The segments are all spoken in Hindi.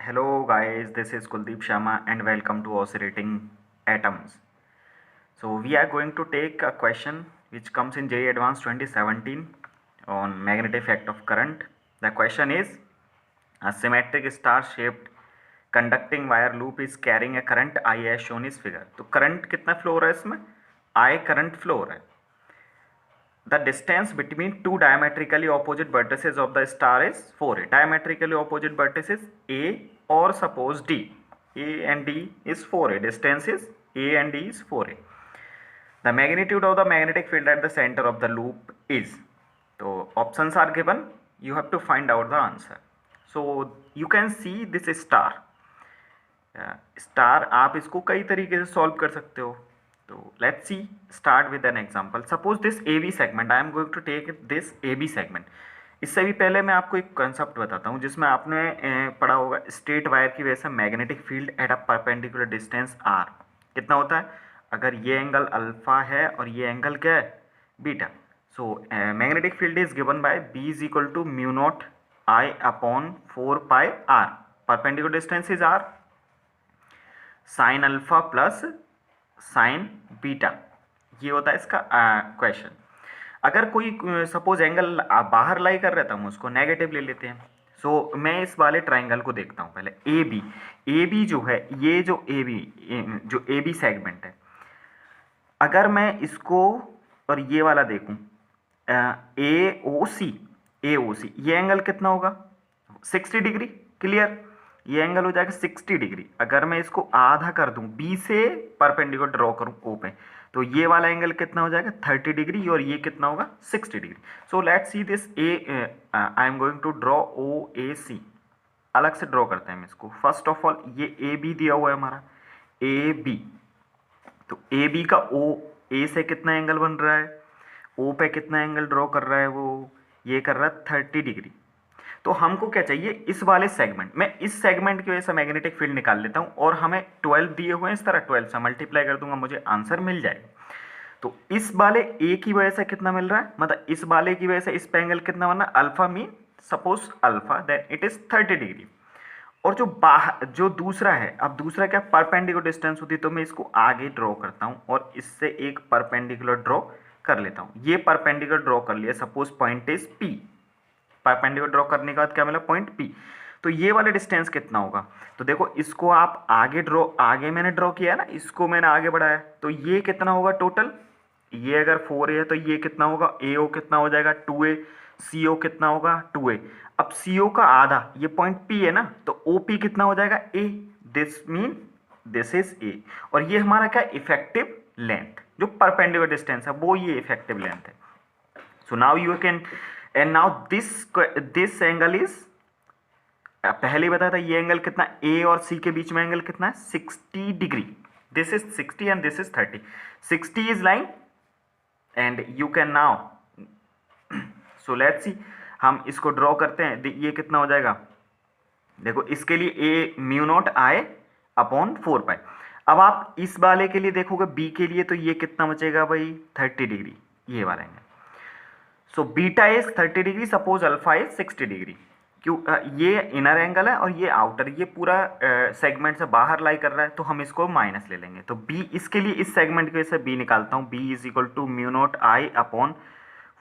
Hello guys, this is Kuldeep Sharma and welcome to Oscillating Atoms. So we are going to take a question which comes in JEE Advanced 2017 on magnetic effect of current. The question is, a symmetric star shaped conducting wire loop is carrying a current I as shown is figure. तो करंट कितना फ्लो हो रहा है इसमें? I करंट फ्लो हो रहा है. The distance between two diametrically opposite vertices of the star is 4a. Diametrically opposite vertices A or suppose D. A and D is 4a. Distance is A and D is 4a. The magnitude of the magnetic field at the center of the loop is. So options are given. You have to find out the answer. So you can see this star. Star आप इसको कई तरीके से सॉल्व कर सकते हो. तो let's see start with an example. Suppose this A B segment, I am going to take this A B segment. इससे भी पहले मैं आपको एक कंसेप्ट बताता हूँ जिसमें आपने पढ़ा होगा स्ट्रेट वायर की वजह से magnetic field at a perpendicular distance r कितना होता है. अगर ये एंगल अल्फा है और ये एंगल क्या है, beta. So magnetic field is given by B is equal to mu naught I upon 4 pi r. Perpendicular distance is r. Sine alpha plus sine beta, ये होता है इसका क्वेश्चन. अगर कोई सपोज एंगल बाहर लाई कर रहा था, हम उसको नेगेटिव ले लेते हैं. सो मैं इस वाले ट्राइंगल को देखता हूँ पहले. ए बी जो है, ये जो ए बी सेगमेंट है, अगर मैं इसको और ये वाला देखूं ए ओ सी, ये एंगल कितना होगा 60 डिग्री. क्लियर. ये एंगल हो जाएगा 60 डिग्री. अगर मैं इसको आधा कर दूं, बी से परपेंडिकुलर ड्रॉ करूं ओ पे, तो ये वाला एंगल कितना हो जाएगा 30 डिग्री और ये कितना होगा 60 degree. So let's see this I am going to draw O A C. अलग से ड्रॉ करते हैं हम इसको. फर्स्ट ऑफ ऑल ये ए बी दिया हुआ है हमारा, ए बी. तो ए बी का ओ ए से कितना एंगल बन रहा है, ओ पे कितना एंगल ड्रॉ कर रहा है वो, ये कर रहा है 30 डिग्री. तो हमको क्या चाहिए, इस वाले सेगमेंट में, इस सेगमेंट की वजह से मैग्नेटिक फील्ड निकाल लेता हूं और हमें 12 दिए हुए हैं. इस तरह 12 से मल्टीप्लाई कर दूंगा, मुझे आंसर मिल जाएगा. तो इस वाले ए की वजह से कितना मिल रहा है, मतलब इस वाले की वजह से इस पे एंगल कितना बनना, alpha mean suppose alpha, then it is 30 degree. और जो बाहर जो दूसरा है, अब दूसरा क्या परपेंडिकुलर डिस्टेंस होती है, तो मैं इसको आगे ड्रॉ करता हूं और इससे एक परपेंडिकुलर ड्रॉ कर लेता हूं. ये परपेंडिकुलर ड्रॉ कर लिया, suppose point is P. Perpendicular draw करने के बाद क्या मिला, पॉइंट पी. तो ये वाला डिस्टेंस कितना होगा, तो देखो इसको आप आगे मैंने ड्रॉ किया ना, इसको मैंने आगे बढ़ाया, तो ये कितना होगा टोटल. ये अगर 4a है तो ये कितना होगा, ए ओ कितना हो जाएगा 2a, सी ओ कितना होगा 2a. अब सी ओ का आधा, ये पॉइंट पी है ना, तो ओ पी कितना हो जाएगा A. This mean this is A. और ये हमारा क्या इफेक्टिव लेंथ, जो परपेंडिकुलर डिस्टेंस है वो ये इफेक्टिव लेंथ है. So now you can, and now this angle is, पहले बताया था ये एंगल कितना, ए और सी के बीच में एंगल कितना है 60 degree. This is 60 and this is 30. 60 is line and you can now, so let's सी, हम इसको ड्रॉ करते हैं. ये कितना हो जाएगा, देखो इसके लिए ए म्यू नॉट आई अपॉन 4 पाई. अब आप इस वाले के लिए देखोगे बी के लिए, तो ये कितना बचेगा भाई 30 डिग्री, ये वाला angle. So beta is 30 degree, suppose alpha is 60 degree. क्यों, ये इनर एंगल है और ये आउटर, ये पूरा सेगमेंट से बाहर लाई कर रहा है, तो हम इसको माइनस ले लेंगे. तो बी, इसके लिए इस सेगमेंट की वजह से बी निकालता हूँ. B is equal to mu naught I upon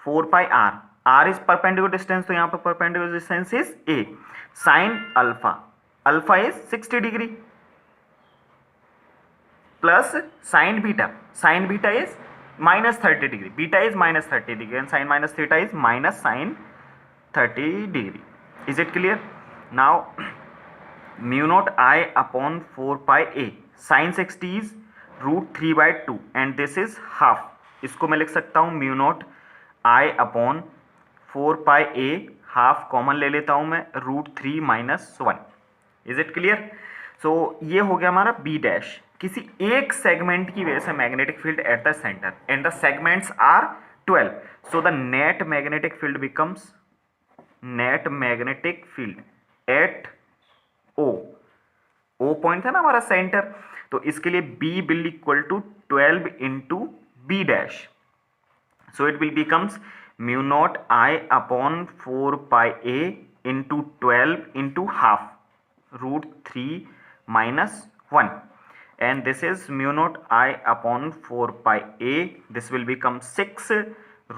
4 pi r. R is perpendicular distance, तो यहाँ पर perpendicular distance is a. Sine alpha, alpha is 60 degree plus sine beta is minus 30 degree. Beta is minus 30 degree and sin minus theta is minus sin 30 degree. Is it clear? Now mu naught I upon 4 pi a. Sin 60 is root 3 by 2 and this is half. इसको मैं लिख सकता हूँ mu naught I upon 4 pi a, half common ले लेता हूँ मैं, root 3 minus 1. Is it clear? So ये हो गया हमारा बी डैश. किसी एक सेगमेंट की वजह से magnetic field at the center and the segments are 12. So the net magnetic field becomes, net magnetic field at O point था ना हमारा सेंटर, तो इसके लिए B will equal to 12 into B dash. So it will becomes mu naught I upon 4 pi a into 12 into half. Root 3 minus 1, and this is mu naught I upon 4 pi a. This will become 6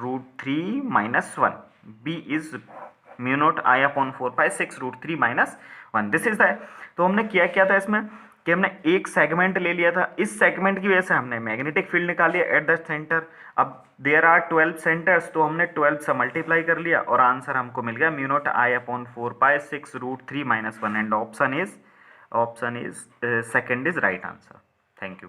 root 3 minus 1. B is mu naught I upon 4 pi 6 root 3 minus 1. This is the, तो हमने क्या था इसमें कि हमने एक सेगमेंट ले लिया था, इस सेगमेंट की वजह से हमने मैग्नेटिक फील्ड निकाली एट द सेंटर. अब देयर आर 12 सेंटर्स, तो हमने 12 से मल्टीप्लाई कर लिया और आंसर हमको मिल गया mu naught I upon 4 pi 6 root 3 minus 1, and option is second is right answer. Thank you.